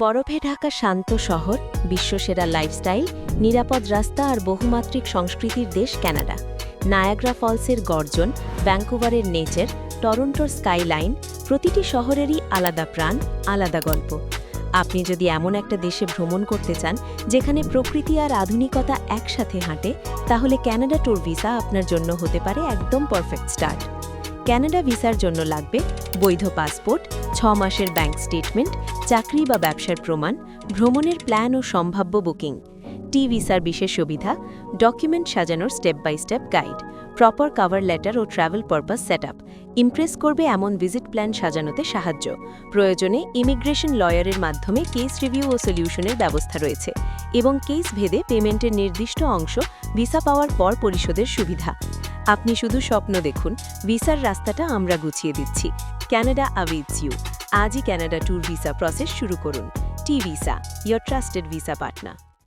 বরফে ঢাকা শান্ত শহর, বিশ্বসেরা লাইফস্টাইল, নিরাপদ রাস্তা আর বহুমাত্রিক সংস্কৃতির দেশ কানাডা। নায়াগ্রা ফলসের গর্জন, ভ্যাঙ্কুভারের নেচার, টরন্টোর স্কাইলাইন, প্রতিটি শহরেরই আলাদা প্রাণ, আলাদা গল্প। আপনি যদি এমন একটা দেশে ভ্রমণ করতে চান যেখানে প্রকৃতি আর আধুনিকতা একসাথে হাঁটে, তাহলে কানাডা ট্যুর ভিসা আপনার জন্য হতে পারে একদম পারফেক্ট স্টার্ট। কানাডা ভিসার জন্য লাগবে বৈধ পাসপোর্ট, 6 মাসের ব্যাংক স্টেটমেন্ট, চাকরি বা ব্যবসার প্রমাণ, ভ্রমণের প্ল্যান ও সম্ভাব্য বুকিং। টি ভিসার বিশেষ সুবিধা, ডকুমেন্ট সাজানোর step by step guide, proper cover letter ও ট্রাভেল পারপাস সেটআপ, ইমপ্রেস করবে এমন ভিজিট প্ল্যান সাজানোতে সাহায্য। প্রয়োজনে ইমিগ্রেশন লয়ারের মাধ্যমে কেস রিভিউ ও সলিউশনের ব্যবস্থা রয়েছে এবং কেস ভেদে পেমেন্টের নির্দিষ্ট অংশ ভিসা পাওয়ার পর পরিশোধের সুবিধা। আপনি শুধু স্বপ্ন দেখুন, ভিসার রাস্তাটা আমরা গুছিয়ে দিচ্ছি। Canada awaits you. আজই কানাডা ট্যুর ভিসা প্রসেস শুরু করুন। T visa, your trusted visa partner.